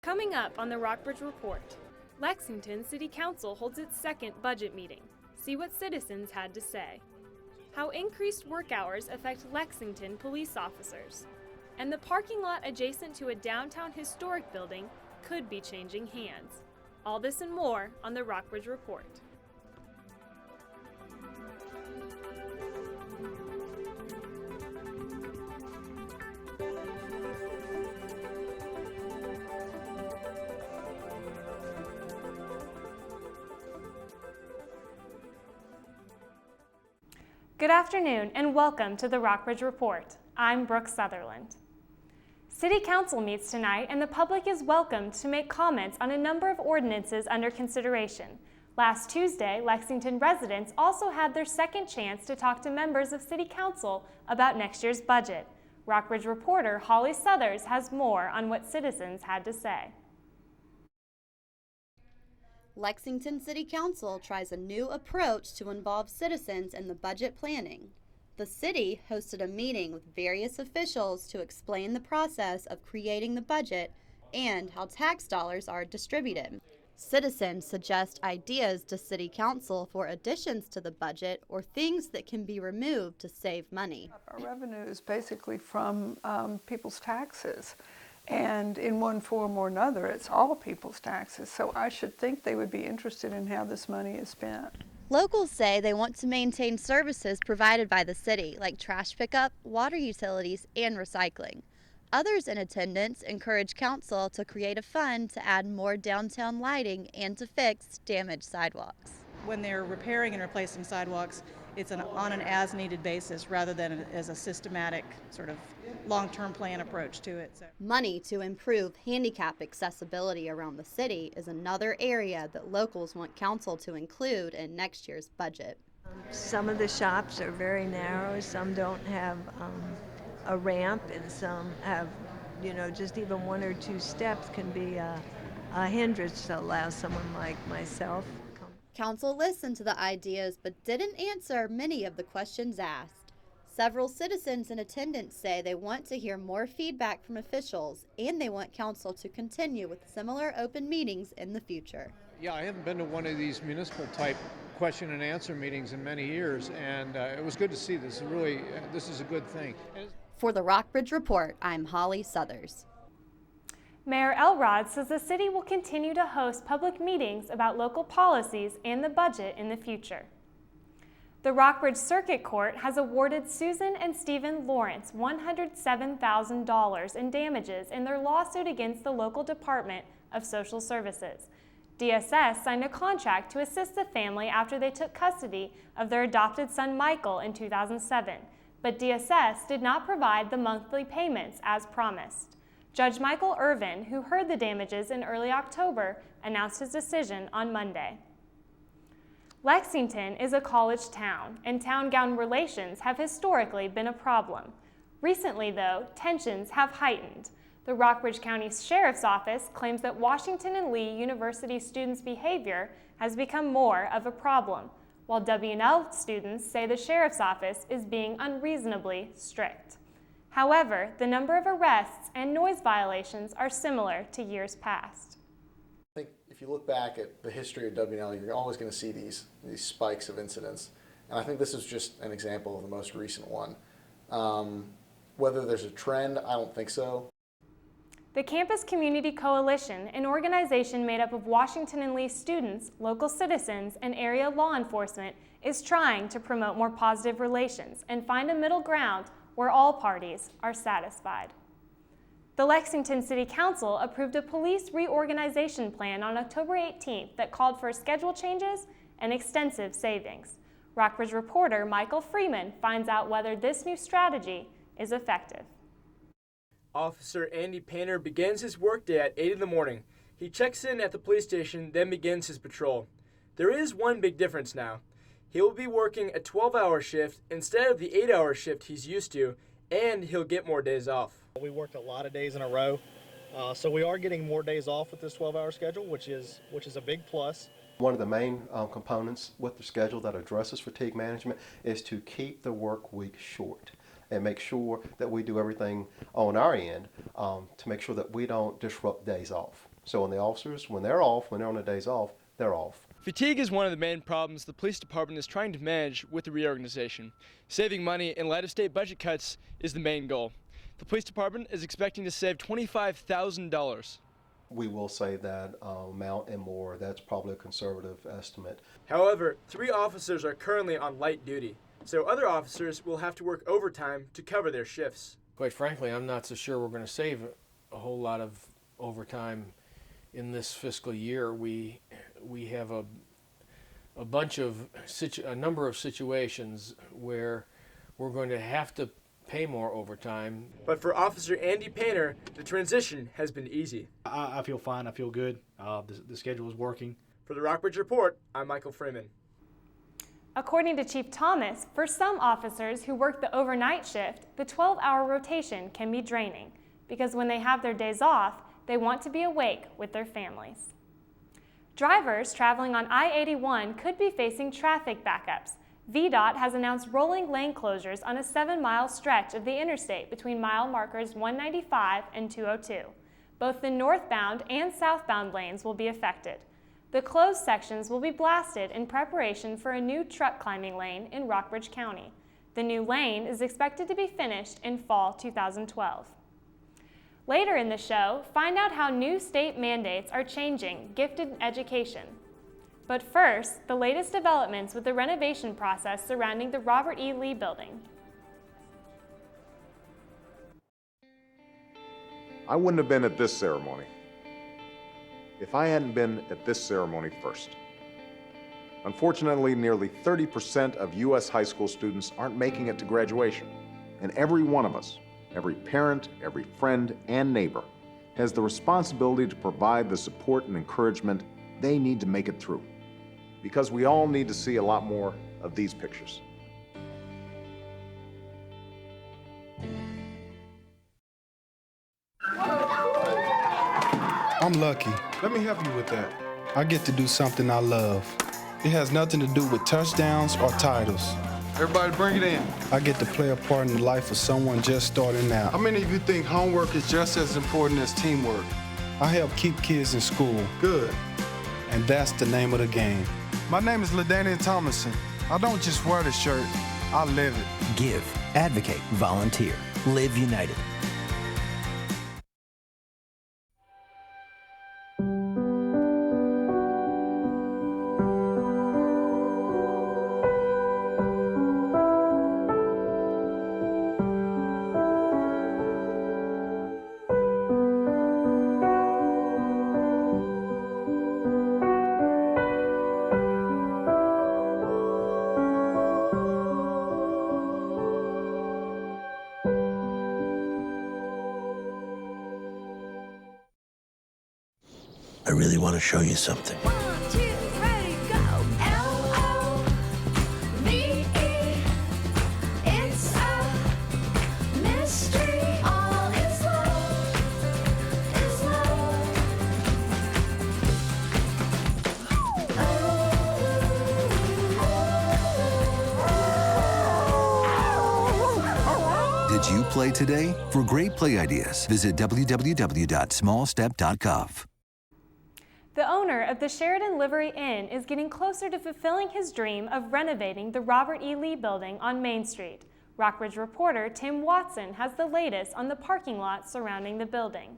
Coming up on the Rockbridge Report, Lexington City Council holds its second budget meeting. See what citizens had to say. How increased work hours affect Lexington police officers. And the parking lot adjacent to a downtown historic building could be changing hands. All this and more on the Rockbridge Report. Good afternoon and welcome to the Rockbridge Report. I'm Brooke Sutherland. City Council meets tonight and the public is welcomed to make comments on a number of ordinances under consideration. Last Tuesday, Lexington residents also had their second chance to talk to members of City Council about next year's budget. Rockbridge reporter Holly Southers has more on what citizens had to say. Lexington City Council tries a new approach to involve citizens in the budget planning. The city hosted a meeting with various officials to explain the process of creating the budget and how tax dollars are distributed. Citizens suggest ideas to City Council for additions to the budget or things that can be removed to save money. Our revenue is basically from people's taxes. And in one form or another, it's all people's taxes. So I should think they would be interested in how this money is spent. Locals say they want to maintain services provided by the city, like trash pickup, water utilities, and recycling. Others in attendance encourage council to create a fund to add more downtown lighting and to fix damaged sidewalks. When they're repairing and replacing sidewalks, it's on an as-needed basis rather than as a systematic sort of long-term plan approach to it. Money to improve handicap accessibility around the city is another area that locals want council to include in next year's budget. Some of the shops are very narrow, some don't have a ramp, and some have, just even one or two steps can be a hindrance to allow someone like myself. Council listened to the ideas but didn't answer many of the questions asked. Several citizens in attendance say they want to hear more feedback from officials and they want council to continue with similar open meetings in the future. Yeah, I haven't been to one of these municipal type question and answer meetings in many years, and it was good to see this. This is a good thing. For the Rockbridge Report, I'm Holly Southers. Mayor Elrod says the city will continue to host public meetings about local policies and the budget in the future. The Rockbridge Circuit Court has awarded Susan and Stephen Lawrence $107,000 in damages in their lawsuit against the local Department of Social Services. DSS signed a contract to assist the family after they took custody of their adopted son Michael in 2007, but DSS did not provide the monthly payments as promised. Judge Michael Irvin, who heard the damages in early October, announced his decision on Monday. Lexington is a college town, and town-gown relations have historically been a problem. Recently, though, tensions have heightened. The Rockbridge County Sheriff's Office claims that Washington and Lee University students' behavior has become more of a problem, while W&L students say the Sheriff's Office is being unreasonably strict. However, the number of arrests and noise violations are similar to years past. I think if you look back at the history of W&L, you're always going to see these spikes of incidents. And I think this is just an example of the most recent one. Whether there's a trend, I don't think so. The Campus Community Coalition, an organization made up of Washington and Lee students, local citizens, and area law enforcement, is trying to promote more positive relations and find a middle ground where all parties are satisfied. The Lexington City Council approved a police reorganization plan on October 18th that called for schedule changes and extensive savings. Rockbridge reporter Michael Freeman finds out whether this new strategy is effective. Officer Andy Painter begins his workday at 8 in the morning. He checks in at the police station, then begins his patrol. There is one big difference now. He will be working a 12-hour shift instead of the 8-hour shift he's used to, and he'll get more days off. We worked a lot of days in a row, so we are getting more days off with this 12-hour schedule, which is a big plus. One of the main components with the schedule that addresses fatigue management is to keep the work week short and make sure that we do everything on our end to make sure that we don't disrupt days off. So when the officers, when they're off, when they're on their days off, they're off. Fatigue is one of the main problems the police department is trying to manage with the reorganization. Saving money in light of state budget cuts is the main goal. The police department is expecting to save $25,000. We will save that amount and more. That's probably a conservative estimate. However, 3 officers are currently on light duty, so other officers will have to work overtime to cover their shifts. Quite frankly, I'm not so sure we're going to save a whole lot of overtime in this fiscal year. We have a number of situations where we're going to have to pay more overtime. But for Officer Andy Painter, the transition has been easy. I feel fine. I feel good. The schedule is working. For the Rockbridge Report, I'm Michael Freeman. According to Chief Thomas, for some officers who work the overnight shift, the 12-hour rotation can be draining because when they have their days off, they want to be awake with their families. Drivers traveling on I-81 could be facing traffic backups. VDOT has announced rolling lane closures on a 7-mile stretch of the interstate between mile markers 195 and 202. Both the northbound and southbound lanes will be affected. The closed sections will be blasted in preparation for a new truck climbing lane in Rockbridge County. The new lane is expected to be finished in fall 2012. Later in the show, find out how new state mandates are changing gifted education. But first, the latest developments with the renovation process surrounding the Robert E. Lee Building. I wouldn't have been at this ceremony if I hadn't been at this ceremony first. Unfortunately, nearly 30% of U.S. high school students aren't making it to graduation, and every one of us, every parent, every friend, and neighbor has the responsibility to provide the support and encouragement they need to make it through. Because we all need to see a lot more of these pictures. I'm lucky. Let me help you with that. I get to do something I love. It has nothing to do with touchdowns or titles. Everybody bring it in. I get to play a part in the life of someone just starting out. How many of you think homework is just as important as teamwork? I help keep kids in school. Good. And that's the name of the game. My name is LaDainian Thomason. I don't just wear the shirt, I live it. Give, advocate, volunteer. Live United. I really want to show you something. 1, 2, 3, go. L-O-V-E. It's a mystery. All is love. Is love. Did you play today? For great play ideas, visit www.smallstep.gov. The owner of the Sheridan Livery Inn is getting closer to fulfilling his dream of renovating the Robert E. Lee Building on Main Street. Rockbridge reporter Tim Watson has the latest on the parking lot surrounding the building.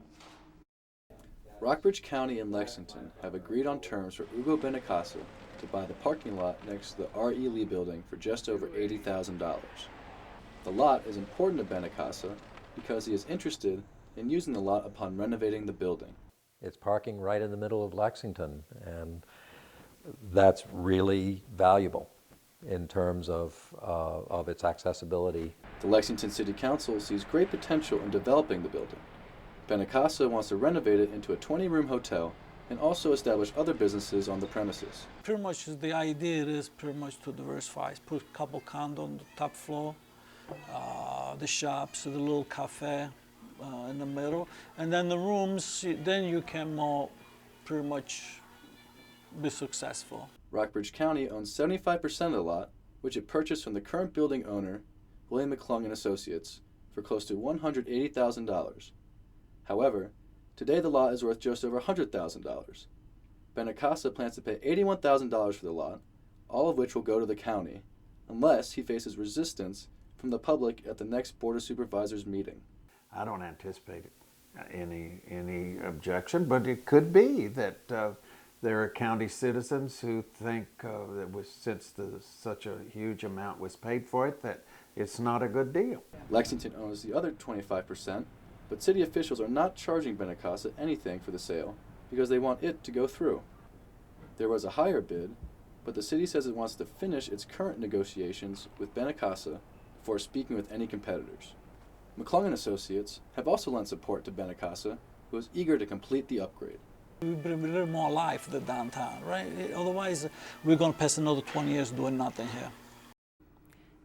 Rockbridge County and Lexington have agreed on terms for Ugo Benacasa to buy the parking lot next to the R.E. Lee Building for just over $80,000. The lot is important to Benacasa because he is interested in using the lot upon renovating the building. It's parking right in the middle of Lexington, and that's really valuable in terms of its accessibility. The Lexington City Council sees great potential in developing the building. Benacasa wants to renovate it into a 20-room hotel and also establish other businesses on the premises. Pretty much the idea is pretty much to diversify. Put a couple condos on the top floor, the shops, the little cafe, in the middle, and then the rooms, then you can more pretty much be successful. Rockbridge County owns 75% of the lot, which it purchased from the current building owner, William McClung and Associates, for close to $180,000. However, Today the lot is worth just over $100,000. Benacasa plans to pay $81,000 for the lot, all of which will go to the county, unless he faces resistance from the public at the next Board of Supervisors meeting. I don't anticipate any objection, but it could be that there are county citizens who think that since such a huge amount was paid for it, that it's not a good deal. Lexington owns the other 25%, but city officials are not charging Benacasa anything for the sale because they want it to go through. There was a higher bid, but the city says it wants to finish its current negotiations with Benacasa before speaking with any competitors. McClung & Associates have also lent support to Benacasa, who is eager to complete the upgrade. We bring a little more life to the downtown, right? Otherwise, we're going to pass another 20 years doing nothing here.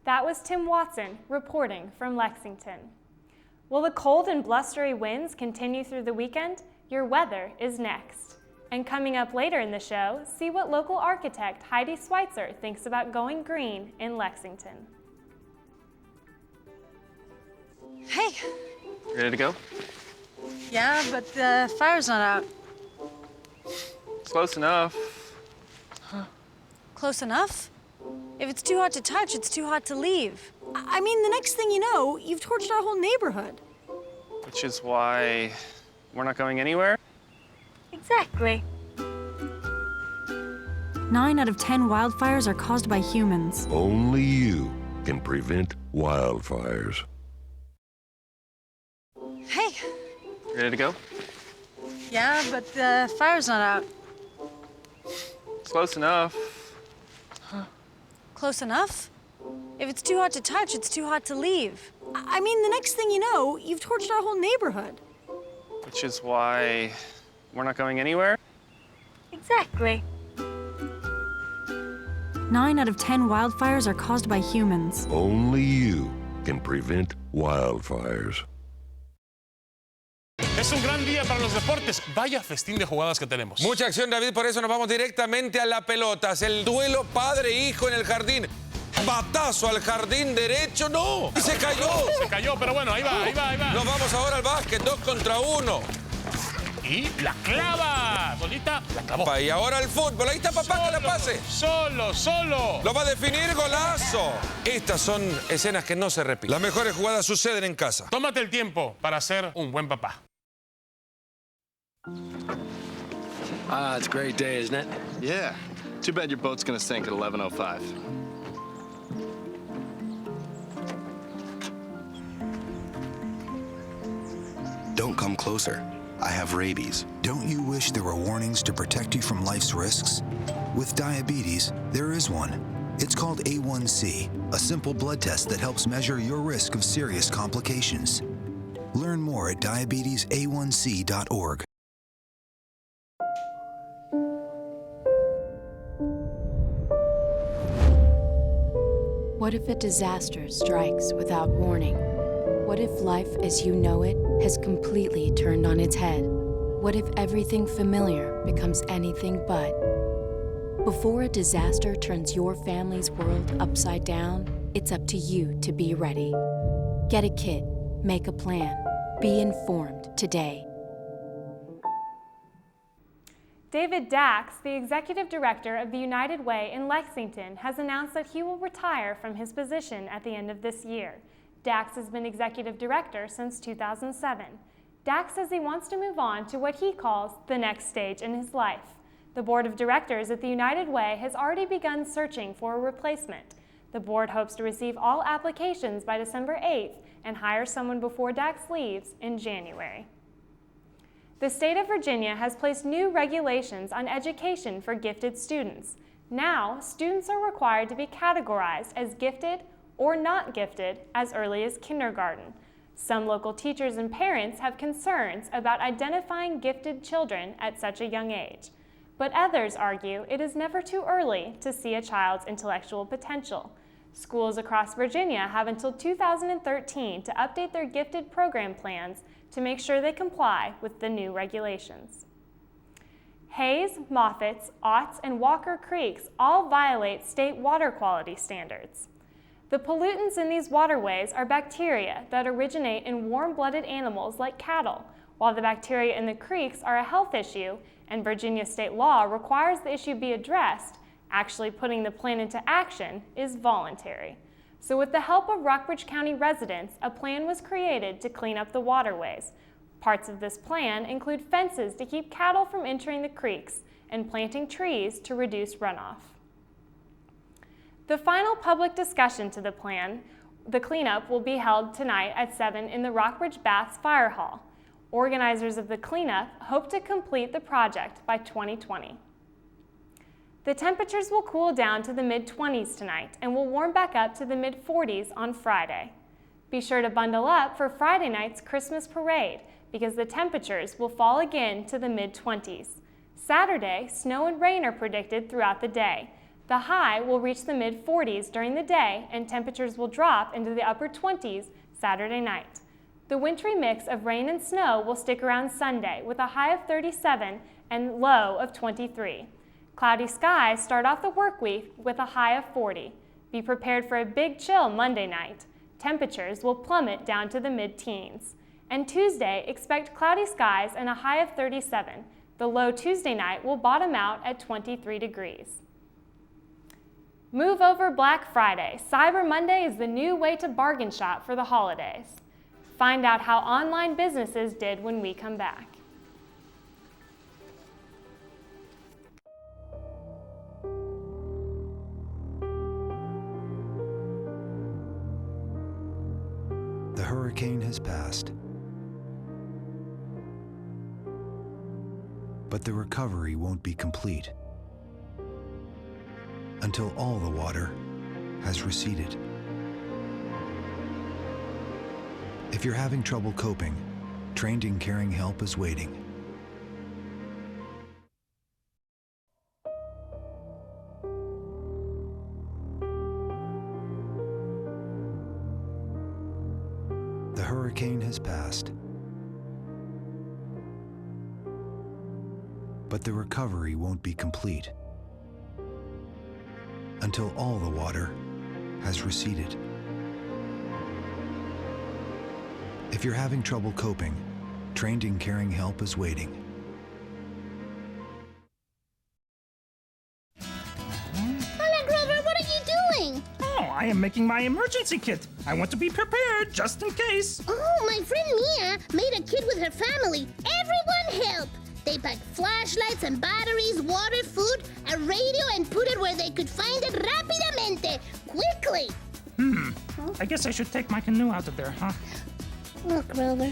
That was Tim Watson reporting from Lexington. Will the cold and blustery winds continue through the weekend? Your weather is next. And coming up later in the show, see what local architect Heidi Schweitzer thinks about going green in Lexington. Hey. Ready to go? Yeah, but the fire's not out. Close enough. Close enough? If it's too hot to touch, it's too hot to leave. I mean, the next thing you know, you've torched our whole neighborhood. Which is why we're not going anywhere? Exactly. 9 out of 10 wildfires are caused by humans. Only you can prevent wildfires. Hey. Ready to go? Yeah, but the fire's not out. Close enough. Close enough? If it's too hot to touch, it's too hot to leave. I mean, the next thing you know, you've torched our whole neighborhood. Which is why we're not going anywhere? Exactly. 9 out of 10 wildfires are caused by humans. Only you can prevent wildfires. Es un gran día para los deportes. Vaya festín de jugadas que tenemos. Mucha acción, David, por eso nos vamos directamente a la pelotas. El duelo padre-hijo en el jardín. Batazo al jardín derecho, no. Y se cayó. Se cayó, pero bueno, ahí va, ahí va, ahí va. Nos vamos ahora al básquet, 2 contra 1. Y la clava. Solita, la clavó. Y ahora el fútbol. Ahí está papá, que la pase. Solo. Lo va a definir, golazo. Estas son escenas que no se repiten. Las mejores jugadas suceden en casa. Tómate el tiempo para ser un buen papá. It's a great day, isn't it? Yeah. Too bad your boat's gonna sink at 11:05. Don't come closer. I have rabies. Don't you wish there were warnings to protect you from life's risks? With diabetes, there is one. It's called A1C, a simple blood test that helps measure your risk of serious complications. Learn more at diabetesaonc.org. What if a disaster strikes without warning? What if life as you know it has completely turned on its head? What if everything familiar becomes anything but? Before a disaster turns your family's world upside down, it's up to you to be ready. Get a kit, make a plan, be informed today. David Dax, the executive director of the United Way in Lexington, has announced that he will retire from his position at the end of this year. Dax has been executive director since 2007. Dax says he wants to move on to what he calls the next stage in his life. The board of directors at the United Way has already begun searching for a replacement. The board hopes to receive all applications by December 8th and hire someone before Dax leaves in January. The state of Virginia has placed new regulations on education for gifted students. Now, students are required to be categorized as gifted or not gifted as early as kindergarten. Some local teachers and parents have concerns about identifying gifted children at such a young age. But others argue it is never too early to see a child's intellectual potential. Schools across Virginia have until 2013 to update their gifted program plans to make sure they comply with the new regulations. Hayes, Moffats, Otts, and Walker Creeks all violate state water quality standards. The pollutants in these waterways are bacteria that originate in warm-blooded animals like cattle. While the bacteria in the creeks are a health issue and Virginia state law requires the issue be addressed, actually putting the plan into action is voluntary. So with the help of Rockbridge County residents, a plan was created to clean up the waterways. Parts of this plan include fences to keep cattle from entering the creeks and planting trees to reduce runoff. The final public discussion to the plan, the cleanup, will be held tonight at 7 in the Rockbridge Baths Fire Hall. Organizers of the cleanup hope to complete the project by 2020. The temperatures will cool down to the mid-20s tonight and will warm back up to the mid-40s on Friday. Be sure to bundle up for Friday night's Christmas parade because the temperatures will fall again to the mid-20s. Saturday, snow and rain are predicted throughout the day. The high will reach the mid-40s during the day and temperatures will drop into the upper 20s Saturday night. The wintry mix of rain and snow will stick around Sunday with a high of 37 and low of 23. Cloudy skies start off the work week with a high of 40. Be prepared for a big chill Monday night. Temperatures will plummet down to the mid-teens. And Tuesday, expect cloudy skies and a high of 37. The low Tuesday night will bottom out at 23 degrees. Move over Black Friday. Cyber Monday is the new way to bargain shop for the holidays. Find out how online businesses did when we come back. The hurricane has passed, but the recovery won't be complete until all the water has receded. If you're having trouble coping, trained and caring help is waiting. The hurricane has passed, but the recovery won't be complete until all the water has receded. If you're having trouble coping, trained and caring help is waiting. Hola, Grover, what are you doing? Oh, I am making my emergency kit. I want to be prepared just in case. Oh, my friend Mia made a kit with her family. Everyone help! They packed flashlights and batteries, water, food, a radio, and put it where they could find it rapidamente, quickly. I guess I should take my canoe out of there, huh? Look, Grover.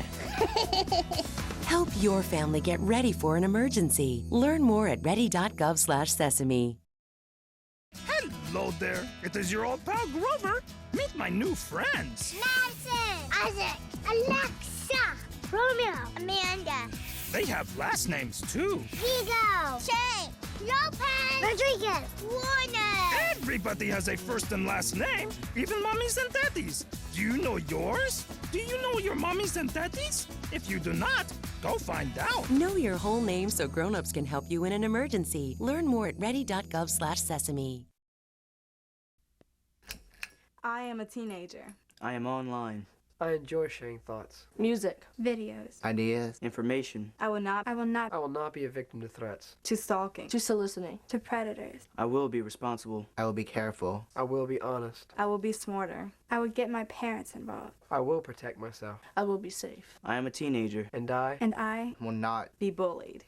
Help your family get ready for an emergency. Learn more at ready.gov/sesame. Hello there. It is your old pal Grover. Meet my new friends. Madison, Isaac, Alexa, Romeo, Amanda. They have last names too. Vigo, Che, Lopez, Rodriguez, Warner. Everybody has a first and last name, even mommies and daddies. Do you know yours? Do you know your mommies and daddies? If you do not, go find out. Know your whole name so grown-ups can help you in an emergency. Learn more at ready.gov/sesame. I am a teenager. I am online. I enjoy sharing thoughts, Music, videos, ideas, Information. I will not be a victim to threats, to stalking, to soliciting, to predators. I will be responsible. I will be careful, I will be honest, I will be smarter. I would get my parents involved. I will protect myself, I will be safe. I am a teenager. and I will not Be bullied.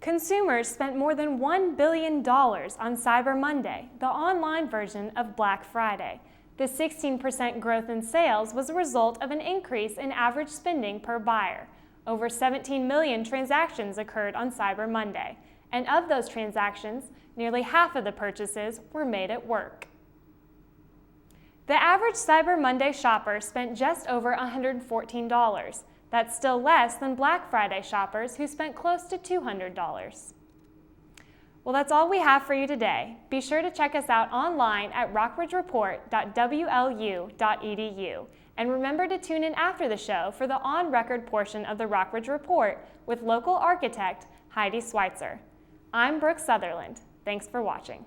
Consumers spent more than $1 billion on Cyber Monday, the online version of Black Friday. The 16% growth in sales was a result of an increase in average spending per buyer. Over 17 million transactions occurred on Cyber Monday, and of those transactions, nearly half of the purchases were made at work. The average Cyber Monday shopper spent just over $114. That's still less than Black Friday shoppers who spent close to $200. Well, that's all we have for you today. Be sure to check us out online at rockbridgereport.wlu.edu. And remember to tune in after the show for the on-record portion of the Rockbridge Report with local architect Heidi Schweitzer. I'm Brooke Sutherland. Thanks for watching.